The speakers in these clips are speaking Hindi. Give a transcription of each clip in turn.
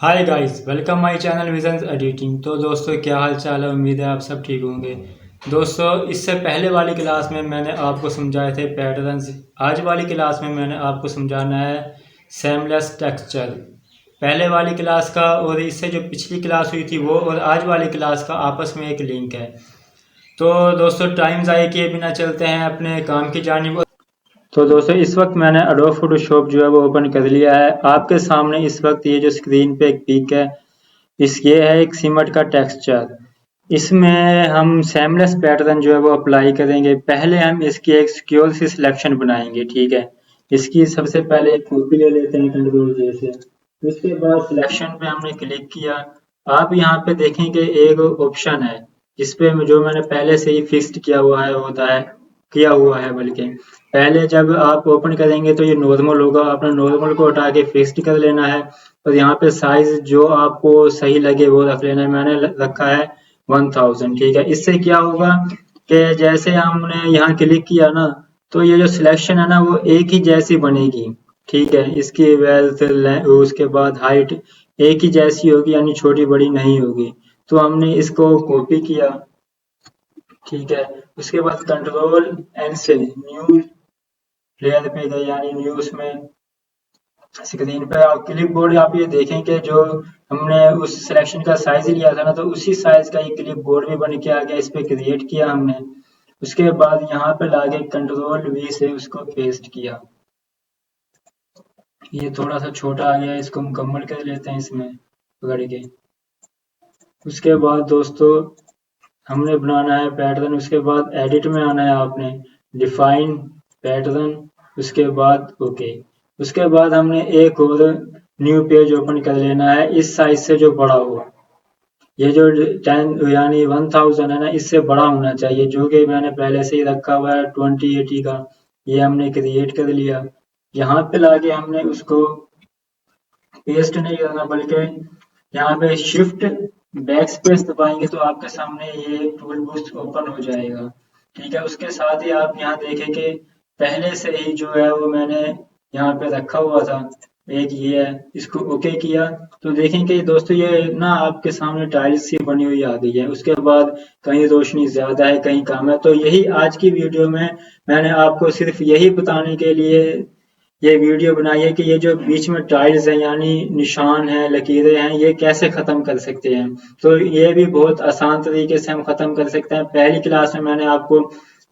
Hi guys, welcome my channel visions editing. तो दोस्तों, क्या हाल चाल है। उम्मीद है आप सब ठीक होंगे। दोस्तों, इससे पहले वाली क्लास में मैंने आपको समझाए थे पैटर्न्स। आज वाली क्लास में मैंने आपको समझाना है सेमलेस टेक्सचर। पहले वाली क्लास का और इससे जो पिछली क्लास हुई थी वो और आज वाली क्लास का आपस में एक लिंक है। तो दोस्तों, टाइम ज़ाया किए बिना चलते हैं अपने काम की जानिब। तो दोस्तों, इस वक्त मैंने एडोब फोटोशॉप जो है वो ओपन कर लिया है। आपके सामने इस वक्त ये जो स्क्रीन पे एक पिक है, ये है एक सिमट का टेक्सचर। इसमें हम सेमलेस पैटर्न जो है वो अप्लाई करेंगे। पहले हम इसकी एक सिक्योर सी सिलेक्शन बनाएंगे, ठीक है। इसकी सबसे पहले एक कॉपी ले लेते हैं कंट्रोल जे से। उसके बाद सिलेक्शन पे हमने क्लिक किया। आप यहाँ पे देखेंगे एक ऑप्शन है जिसपे जो मैंने पहले से ही फिक्स्ड किया हुआ है बल्कि। पहले जब आप ओपन करेंगे तो ये नॉर्मल होगा, अपना नॉर्मल को हटा के फिक्स्ड कर लेना है। और यहाँ पे साइज जो आपको सही लगे वो रख लेना है। मैंने रखा है 1000, ठीक है। इससे क्या होगा कि जैसे हमने यहाँ क्लिक किया ना, तो ये जो सिलेक्शन है ना वो एक ही जैसी बनेगी, ठीक है। इसकी वेल्थ, उसके बाद हाइट एक ही जैसी होगी, यानी छोटी बड़ी नहीं होगी। तो हमने इसको कॉपी किया, ठीक है। उसके बाद कंट्रोल एन से न्यू लेयर पे गए, यानी न्यू उसमें स्क्रीन पे आप क्लिप बोर्ड आप ये देखें कि जो हमने उस सिलेक्शन का साइज लिया था ना, तो उसी साइज का ये क्लिप बोर्ड भी बन के आ गया। इस पे क्रिएट किया हमने। उसके बाद यहाँ पे लाके कंट्रोल वी से उसको पेस्ट किया। ये थोड़ा सा छोटा आ गया, इसको मुकम्मल कर लेते हैं इसमें पकड़ के। उसके बाद दोस्तों, हमने बनाना है पैटर्न। उसके बाद एडिट में आना है आपने, डिफाइन पैटर्न, उसके बाद ओके। उसके बाद हमने एक और न्यू पेज ओपन कर लेना है इस साइज से जो बड़ा हो। ये जो 10 यानी 1000 है ना, इससे बड़ा होना चाहिए, जो कि मैंने पहले से ही रखा हुआ है 2080 का। ये हमने क्रिएट कर लिया। यहाँ पे लाके हमने उसको पेस्ट नहीं करना, बल्कि यहाँ पे शिफ्ट बैक स्पेस दबाएंगे तो आपके सामने ये टूल बॉक्स ओपन हो जाएगा, ठीक है। उसके साथ ही आप यहाँ देखें कि पहले से ही जो है वो मैंने यहाँ पे रखा हुआ था, एक ये है। इसको ओके किया तो देखेंगे दोस्तों, ये ना आपके सामने टाइल्स सी बनी हुई आ गई है। उसके बाद कहीं रोशनी ज्यादा है, कहीं कम है। तो यही आज की वीडियो में मैंने आपको सिर्फ यही बताने के लिए ये वीडियो बनाई है कि ये जो बीच में टाइल्स हैं, यानी निशान है, लकीरें हैं, ये कैसे खत्म कर सकते हैं। तो ये भी बहुत आसान तरीके से हम खत्म कर सकते हैं। पहली क्लास में मैंने आपको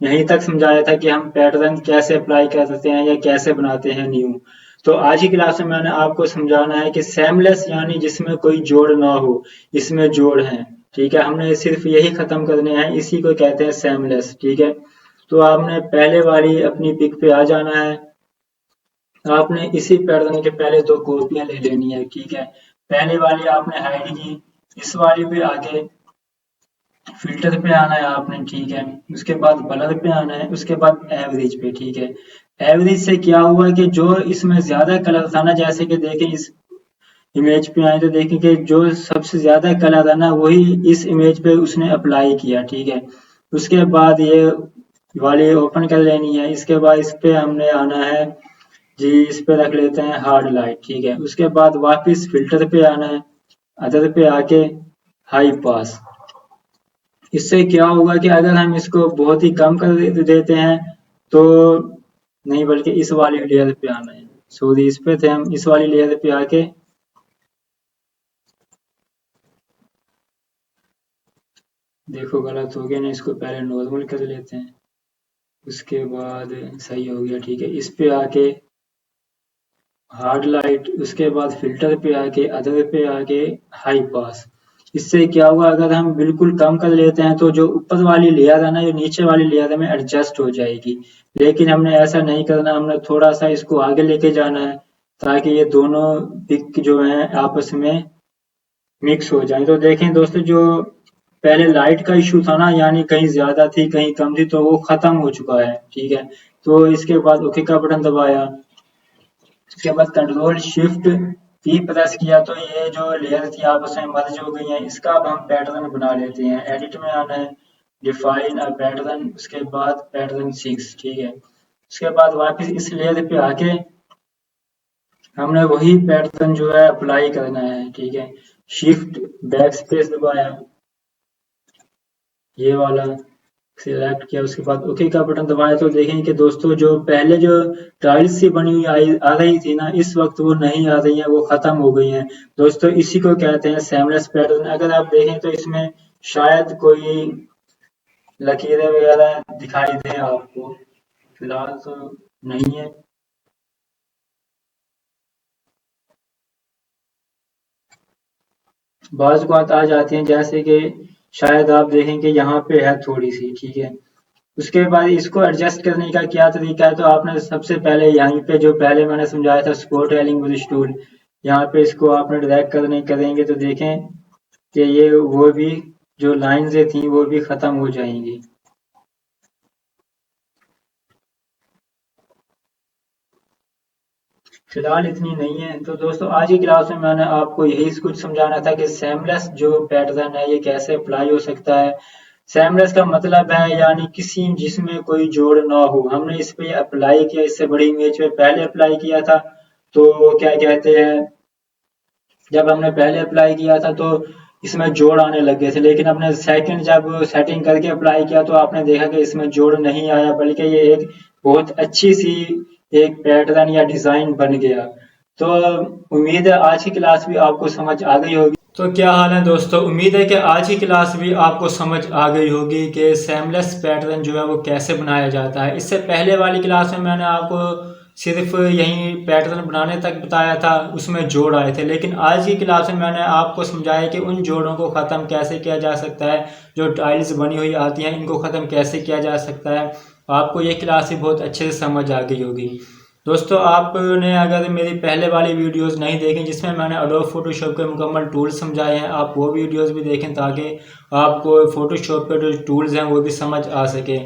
यहीं तक समझाया था कि हम पैटर्न कैसे अप्लाई कर सकते हैं या कैसे बनाते हैं न्यू। तो आज की क्लास में मैंने आपको समझाना है कि सेमलेस यानी जिसमें कोई जोड़ ना हो, इसमें जोड़ है, ठीक है। हमने सिर्फ यही खत्म करने हैं, इसी को कहते हैं सेमलेस, ठीक है। तो आपने पहले वाली अपनी पिक पे आ जाना है। आपने इसी पैटर्न के पहले दो कॉपियां ले लेनी है, ठीक है। पहले वाली आपने हाइड की। इस वाली पे आके फिल्टर पे आना है आपने, ठीक है। उसके बाद ब्लर पे आना है, उसके बाद एवरेज पे, ठीक है। एवरेज से क्या हुआ कि जो इसमें ज्यादा कलर था ना, जैसे कि देखें इस इमेज पे आए तो देखें कि जो सबसे ज्यादा कलर है ना वही इस इमेज पे उसने अप्लाई किया, ठीक है। उसके बाद ये वाली ओपन कर लेनी है। इसके बाद इस पे हमने आना है जी, इस पे रख लेते हैं हार्ड लाइट, ठीक है। उसके बाद वापस फिल्टर पे आना है, अदर पे आके हाई पास। इससे क्या होगा कि अगर हम इसको बहुत ही कम कर देते हैं तो नहीं, बल्कि इस वाली लेयर पे आना है। सॉरी, इस पे थे हम, इस वाली लेयर पे आके देखो गलत हो गया ना, इसको पहले नॉर्मल कर लेते हैं। उसके बाद सही हो गया, ठीक है। इस पे आके हार्ड लाइट, उसके बाद फिल्टर पे आके अदर पे आके हाई पास। इससे क्या हुआ, अगर हम बिल्कुल कम कर लेते हैं तो जो ऊपर वाली लेयर है ना, ये नीचे वाली लेयर में एडजस्ट हो जाएगी। लेकिन हमने ऐसा नहीं करना, हमने थोड़ा सा इसको आगे लेके जाना है ताकि ये दोनों पिक जो है आपस में मिक्स हो जाए। तो देखें दोस्तों, जो पहले लाइट का इशू था ना, यानी कहीं ज्यादा थी कहीं कम थी, तो वो खत्म हो चुका है, ठीक है। तो इसके बाद ओके का बटन दबाया। उसके बाद कंट्रोल शिफ्ट पी प्रेस किया तो ये जो लेयर थी आपस में मर्ज हो गई है। इसका अब हम पैटर्न बना लेते हैं। एडिट में आना है, डिफाइन अ पैटर्न, उसके बाद पैटर्न 6, ठीक है। उसके बाद वापस इस लेयर पे आके हमने वही पैटर्न जो है अप्लाई करना है। ठीक है, शिफ्ट बैक स्पेस दबाया, ये वाला सिलेक्ट किया, उसके बाद ओके का बटन दबाया, तो देखेंगे कि दोस्तों जो पहले जो टाइल्स सी बनी हुई आ रही थी ना, इस वक्त वो नहीं आ रही है, वो खत्म हो गई हैं। दोस्तों इसी को कहते हैं सेमलेस पैटर्न। अगर आप देखें तो इसमें शायद कोई लकीरें वगैरह दिखाई दे आपको, फिलहाल तो नहीं है। बाज बात आ जाती है, जैसे कि शायद आप देखें कि यहाँ पे है थोड़ी सी। ठीक है, उसके बाद इसको एडजस्ट करने का क्या तरीका है, तो आपने सबसे पहले यहीं पे जो पहले मैंने समझाया था स्पोर्ट एलिंग विद टूल, यहाँ पे इसको आपने ड्रैग करने करेंगे तो देखें कि ये वो भी जो लाइंस थी वो भी खत्म हो जाएंगी। फिलहाल इतनी नहीं है। तो दोस्तों आज की क्लास में मैंने आपको यही कुछ समझाना था कि सेमलेस जो पैटर्न है ये कैसे अप्लाई हो सकता है। सेमलेस का मतलब है यानी किसी जिसमें कोई जोड़ ना हो। हमने इस पे अप्लाई किया, इससे बड़ी इमेज पे पहले अप्लाई किया था। तो क्या कहते हैं, जब हमने पहले अप्लाई किया था तो इसमें जोड़ आने लग गए थे, लेकिन हमने सेकंड जब सेटिंग करके अप्लाई किया तो आपने देखा कि इसमें जोड़ नहीं आया, बल्कि ये एक बहुत अच्छी सी एक पैटर्न या डिजाइन बन गया। तो उम्मीद है आज की क्लास भी आपको समझ आ गई होगी। तो क्या हाल है दोस्तों, उम्मीद है कि आज की क्लास भी आपको समझ आ गई होगी कि सेमलेस पैटर्न जो है वो कैसे बनाया जाता है। इससे पहले वाली क्लास में मैंने आपको सिर्फ यही पैटर्न बनाने तक बताया था, उसमें जोड़ आए थे। लेकिन आज की क्लास में मैंने आपको समझाया कि उन जोड़ों को ख़त्म कैसे किया जा सकता है, जो टाइल्स बनी हुई आती हैं इनको ख़त्म कैसे किया जा सकता है। आपको ये क्लास भी बहुत अच्छे से समझ आ गई होगी। दोस्तों आपने अगर मेरी पहले वाली वीडियोस नहीं देखी जिसमें मैंने एडोब फोटोशॉप के मुकम्मल टूल समझाए हैं, आप वो वीडियोस भी देखें ताकि आपको फोटोशॉप के जो टूल्स हैं वो भी समझ आ सके।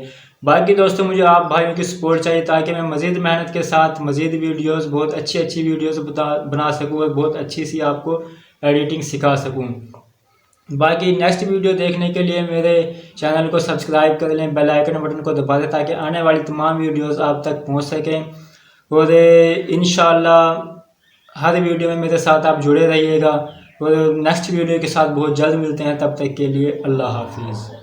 बाकी दोस्तों मुझे आप भाइयों की सपोर्ट चाहिए ताकि मैं मज़ीद मेहनत के साथ मज़ीद वीडियोस, बहुत अच्छी अच्छी वीडियोस बना सकूँ और बहुत अच्छी सी आपको एडिटिंग सिखा सकूँ। बाकी नेक्स्ट वीडियो देखने के लिए मेरे चैनल को सब्सक्राइब कर लें, बेल आइकन बटन को दबा दें ताकि आने वाली तमाम वीडियोस आप तक पहुंच सकें। और इंशाल्लाह हर वीडियो में मेरे साथ आप जुड़े रहिएगा। और नेक्स्ट वीडियो के साथ बहुत जल्द मिलते हैं, तब तक के लिए अल्लाह हाफिज़।